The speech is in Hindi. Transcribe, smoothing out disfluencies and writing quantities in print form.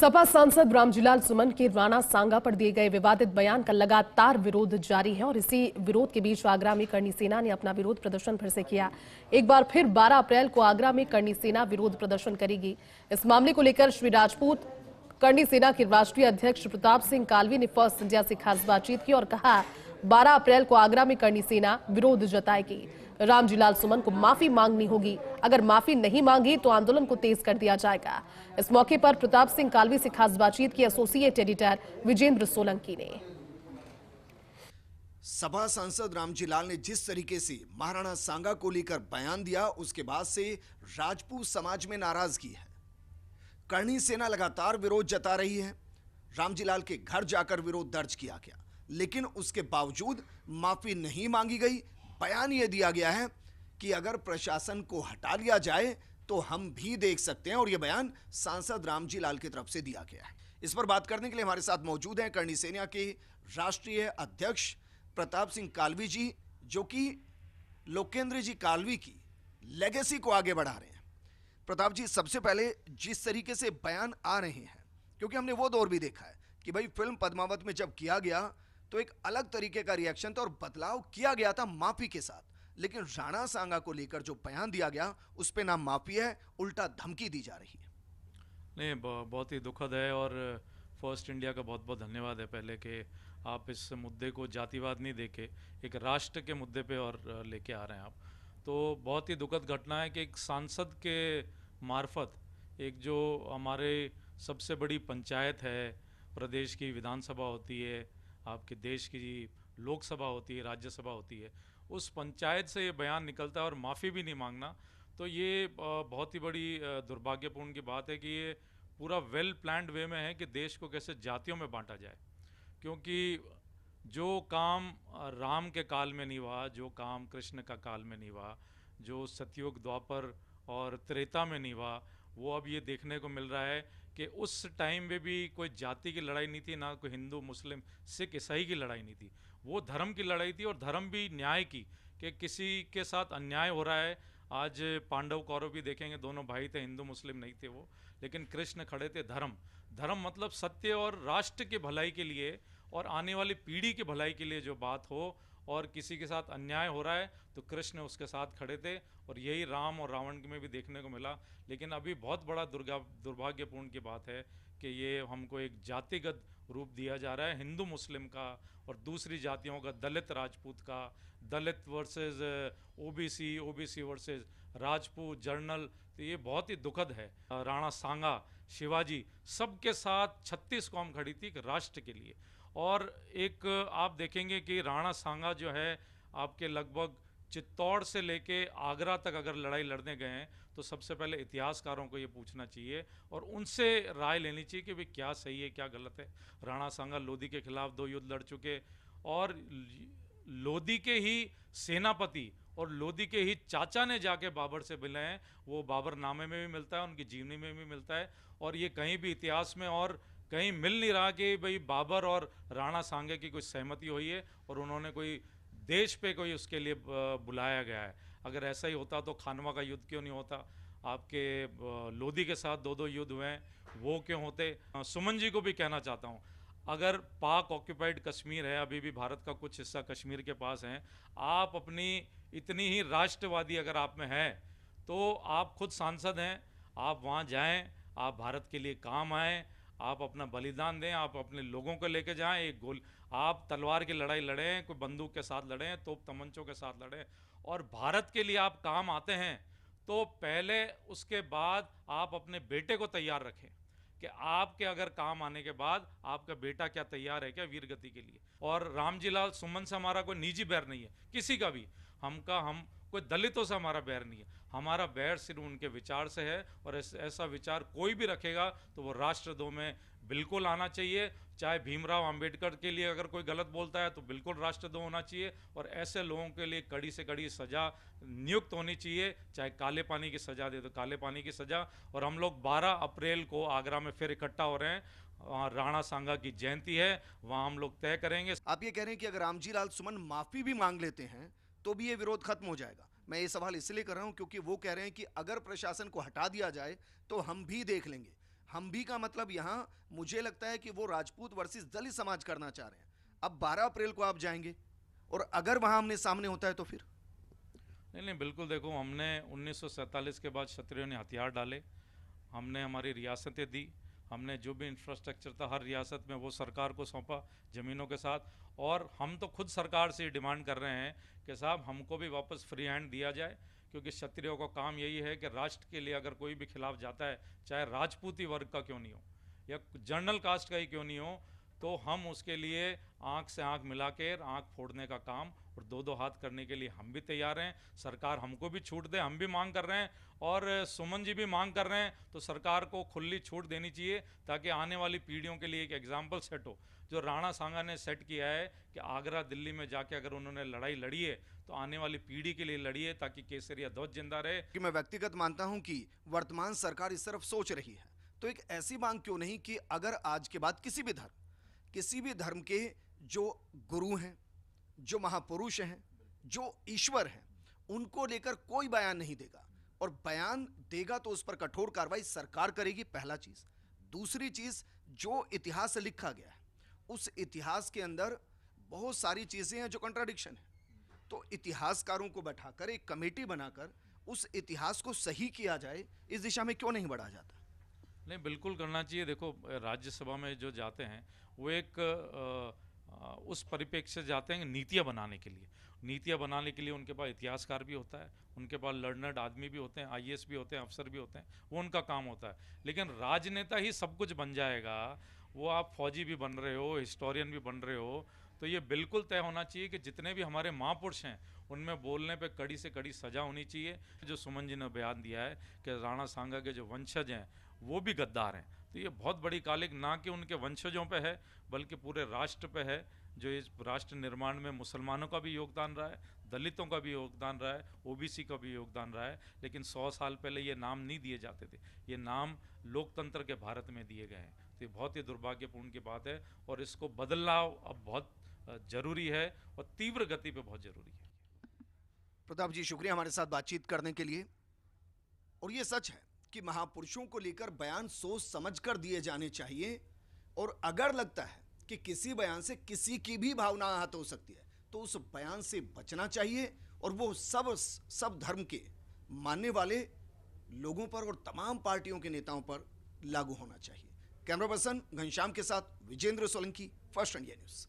सपा सांसद रामजीलाल सुमन के राणा सांगा पर दिए गए विवादित बयान का लगातार विरोध जारी है और इसी विरोध के बीच आगरा में करणी सेना ने अपना विरोध प्रदर्शन फिर से किया। एक बार फिर 12 अप्रैल को आगरा में करणी सेना विरोध प्रदर्शन करेगी। इस मामले को लेकर श्री राजपूत करणी सेना के राष्ट्रीय अध्यक्ष प्रताप सिंह कालवी ने फर्स्ट इंडिया से खास बातचीत की और कहा 12 अप्रैल को आगरा में करणी सेना विरोध जताएगी। रामजीलाल सुमन को माफी मांगनी होगी, अगर माफी नहीं मांगी तो आंदोलन को तेज कर दिया जाएगा। इस मौके पर प्रताप सिंह कालवी से खास बातचीत की एसोसिएट एडिटर विजेंद्र सोलंकी ने। सपा सांसद रामजीलाल ने जिस तरीके से महाराणा सांगा को लेकर बयान दिया, उसके बाद से राजपूत समाज में नाराजगी है। करणी सेना लगातार विरोध जता रही है। रामजीलाल के घर जाकर विरोध दर्ज किया गया, लेकिन उसके बावजूद माफी नहीं मांगी गई। बयान यह दिया गया है कि अगर प्रशासन को हटा लिया जाए तो हम भी देख सकते हैं, और यह बयान सांसद रामजीलाल की तरफ से दिया गया है। इस पर बात करने के लिए हमारे साथ मौजूद हैं करणी सेना के राष्ट्रीय अध्यक्ष प्रताप सिंह कालवी जी, जो कि लोकेंद्र जी कालवी की लेगेसी को आगे बढ़ा रहे हैं। प्रताप जी, सबसे पहले जिस तरीके से बयान आ रहे हैं, क्योंकि हमने वो दौर भी देखा है कि भाई फिल्म पद्मावत में जब किया गया तो एक अलग तरीके का रिएक्शन था और बदलाव किया गया था माफी के साथ, लेकिन राणा सांगा को लेकर जो बयान दिया गया उस पे ना माफी है, उल्टा धमकी दी जा रही है। नहीं, बहुत ही दुखद है और फर्स्ट इंडिया का बहुत बहुत धन्यवाद है पहले कि आप इस मुद्दे को जातिवाद नहीं देके एक राष्ट्र के मुद्दे पे और लेके आ रहे हैं आप। तो बहुत ही दुखद घटना है कि एक सांसद के मार्फत एक जो हमारे सबसे बड़ी पंचायत है, प्रदेश की विधानसभा होती है, आपके देश की लोकसभा होती है, राज्यसभा होती है, उस पंचायत से ये बयान निकलता है और माफ़ी भी नहीं मांगना, तो ये बहुत ही बड़ी दुर्भाग्यपूर्ण की बात है कि ये पूरा वेल प्लान्ड वे में है कि देश को कैसे जातियों में बांटा जाए। क्योंकि जो काम राम के काल में नहीं हुआ, जो काम कृष्ण का काल में नहीं हुआ, जो सतयुग द्वापर और त्रेता में नहीं हुआ, वो अब ये देखने को मिल रहा है कि उस टाइम में भी कोई जाति की लड़ाई नहीं थी, ना कोई हिंदू मुस्लिम सिख ईसाई की लड़ाई नहीं थी, वो धर्म की लड़ाई थी। और धर्म भी न्याय की, कि किसी के साथ अन्याय हो रहा है। आज पांडव कौरव भी देखेंगे, दोनों भाई थे, हिंदू मुस्लिम नहीं थे वो, लेकिन कृष्ण खड़े थे धर्म। धर्म मतलब सत्य और राष्ट्र की भलाई के लिए और आने वाली पीढ़ी की भलाई के लिए जो बात हो, और किसी के साथ अन्याय हो रहा है तो कृष्ण उसके साथ खड़े थे, और यही राम और रावण में भी देखने को मिला। लेकिन अभी बहुत बड़ा दुर्भाग्यपूर्ण की बात है कि ये हमको एक जातिगत रूप दिया जा रहा है, हिंदू मुस्लिम का और दूसरी जातियों का, दलित राजपूत का, Dalit versus OBC, OBC versus Rajput general. तो ये बहुत ही दुखद है। राणा सांगा, शिवाजी, सबके साथ 36 कौम खड़ी थी राष्ट्र के लिए। और एक आप देखेंगे कि राणा सांगा जो है आपके लगभग चित्तौड़ से लेके आगरा तक अगर लड़ाई लड़ने गए हैं तो सबसे पहले इतिहासकारों को ये पूछना चाहिए और उनसे राय लेनी चाहिए कि भाई क्या सही है क्या गलत है। राणा सांगा लोधी के खिलाफ 2 युद्ध लड़ चुके, और लोधी के ही सेनापति और लोधी के ही चाचा ने जाके बाबर से मिले हैं। वो बाबरनामे में भी मिलता है, उनकी जीवनी में भी मिलता है, और ये कहीं भी इतिहास में और कहीं मिल नहीं रहा कि भाई बाबर और राणा सांगे की कुछ सहमति हुई है और उन्होंने कोई देश पे कोई उसके लिए बुलाया गया है। अगर ऐसा ही होता तो खानवा का युद्ध क्यों नहीं होता, आपके लोधी के साथ 2-2 युद्ध हुए हैं वो क्यों होते। सुमन जी को भी कहना चाहता हूँ, अगर पाक ऑक्यूपाइड कश्मीर है, अभी भी भारत का कुछ हिस्सा कश्मीर के पास है, आप अपनी इतनी ही राष्ट्रवादी अगर आप में है तो आप खुद सांसद हैं, आप वहाँ जाएं, आप भारत के लिए काम आएँ, आप अपना बलिदान दें, आप अपने लोगों को लेके जाएं। एक गोल आप तलवार की लड़ाई लड़ें, कोई बंदूक के साथ लड़ें, तोप तमंचों के साथ लड़ें, और भारत के लिए आप काम आते हैं तो पहले उसके बाद आप अपने बेटे को तैयार रखें कि आपके अगर काम आने के बाद आपका बेटा क्या तैयार है क्या वीर गति के लिए। और रामजीलाल सुमन से हमारा कोई निजी बैर नहीं है, किसी का भी, हम कोई दलितों से हमारा बैर नहीं है, हमारा बैर सिर्फ उनके विचार से है। और ऐसा विचार कोई भी रखेगा तो वो राष्ट्रद्रोह में बिल्कुल आना चाहिए। चाहे भीमराव अंबेडकर के लिए अगर कोई गलत बोलता है तो बिल्कुल राष्ट्रद्रोह होना चाहिए, और ऐसे लोगों के लिए कड़ी से कड़ी सज़ा नियुक्त होनी चाहिए, चाहे काले पानी की सज़ा दे तो काले पानी की सज़ा। और हम लोग 12 अप्रैल को आगरा में फिर इकट्ठा हो रहे हैं, वहाँ राणा सांगा की जयंती है, वहाँ हम लोग तय करेंगे। आप ये कह रहे हैं कि अगर रामजीलाल सुमन माफी भी मांग लेते हैं तो भी ये विरोध खत्म हो जाएगा। मैं ये सवाल इसलिए कर रहा हूं क्योंकि वो कह रहे हैं कि अगर प्रशासन को हटा दिया जाए तो हम भी देख लेंगे। हम भी का मतलब यहां मुझे लगता है कि वो राजपूत वर्सेस दलित समाज करना चाह रहे हैं। अब 12 अप्रैल को आप जाएंगे और अगर वहां हमने सामने होता है तो फिर नहीं, बिल्कुल। देखो, हमने 1947 के बाद क्षत्रियों ने हथियार डाले, हमने हमारी रियासतें दी, हमने जो भी इंफ्रास्ट्रक्चर था हर रियासत में वो सरकार को सौंपा ज़मीनों के साथ। और हम तो खुद सरकार से डिमांड कर रहे हैं कि साहब हमको भी वापस फ्री हैंड दिया जाए, क्योंकि क्षत्रियों का काम यही है कि राष्ट्र के लिए अगर कोई भी खिलाफ जाता है, चाहे राजपूती वर्ग का क्यों नहीं हो या जनरल कास्ट का ही क्यों नहीं हो, तो हम उसके लिए आंख से आंख मिला के आंख फोड़ने का काम और दो दो हाथ करने के लिए हम भी तैयार हैं। सरकार हमको भी छूट दे, हम भी मांग कर रहे हैं, और सुमन जी भी मांग कर रहे हैं, तो सरकार को खुली छूट देनी चाहिए ताकि आने वाली पीढ़ियों के लिए एक एग्जाम्पल सेट हो। जो राणा सांगा ने सेट किया है कि आगरा दिल्ली में जाके अगर उन्होंने लड़ाई लड़ी है तो आने वाली पीढ़ी के लिए लड़ी है, ताकि केसरिया ध्वज जिंदा रहे। कि मैं व्यक्तिगत मानता हूं कि वर्तमान सरकार इस तरफ सोच रही है, तो एक ऐसी मांग क्यों नहीं कि अगर आज के बाद किसी भी धर्म के जो गुरु हैं, जो महापुरुष हैं, जो ईश्वर हैं, उनको लेकर कोई बयान नहीं देगा, और बयान देगा तो उस पर कठोर कार्रवाई सरकार करेगी, पहला चीज। दूसरी चीज, जो इतिहास लिखा गया है उस इतिहास के अंदर बहुत सारी चीजें हैं जो कंट्राडिक्शन है, तो इतिहासकारों को बैठाकर एक कमेटी बनाकर उस इतिहास को सही किया जाए, इस दिशा में क्यों नहीं बढ़ा जाता? नहीं, बिल्कुल करना चाहिए। देखो, राज्यसभा में जो जाते हैं वो एक उस परिप्रेक्ष्य से जाते हैं नीतियाँ बनाने के लिए। नीतियाँ बनाने के लिए उनके पास इतिहासकार भी होता है, उनके पास लर्नर्ड आदमी भी होते हैं, आईएएस भी होते हैं, अफसर भी होते हैं, वो उनका काम होता है। लेकिन राजनेता ही सब कुछ बन जाएगा, वो आप फौजी भी बन रहे हो, हिस्टोरियन भी बन रहे हो, तो ये बिल्कुल तय होना चाहिए कि जितने भी हमारे महापुरुष हैं उनमें बोलने पे कड़ी से कड़ी सजा होनी चाहिए। जो सुमन जी ने बयान दिया है कि राणा सांगा के जो वंशज हैं वो भी गद्दार हैं, तो ये बहुत बड़ी कालिक ना कि उनके वंशजों पे है बल्कि पूरे राष्ट्र पे है। जो इस राष्ट्र निर्माण में मुसलमानों का भी योगदान रहा है, दलितों का भी योगदान रहा है, ओबीसी का भी योगदान रहा है, लेकिन 100 साल पहले ये नाम नहीं दिए जाते थे, ये नाम लोकतंत्र के भारत में दिए गए हैं। तो ये बहुत ही दुर्भाग्यपूर्ण की बात है और इसको बदलना अब बहुत जरूरी है और तीव्र गति पे बहुत जरूरी है। प्रताप जी, शुक्रिया हमारे साथ बातचीत करने के लिए। और ये सच है कि महापुरुषों को लेकर बयान सोच समझ कर दिए जाने चाहिए, और अगर लगता है कि किसी बयान से किसी की भी भावना आहत हो सकती है तो उस बयान से बचना चाहिए, और वो सब धर्म के मानने वाले लोगों पर और तमाम पार्टियों के नेताओं पर लागू होना चाहिए। कैमरा पर्सन घनश्याम के साथ Vijendra Solanki, First India news.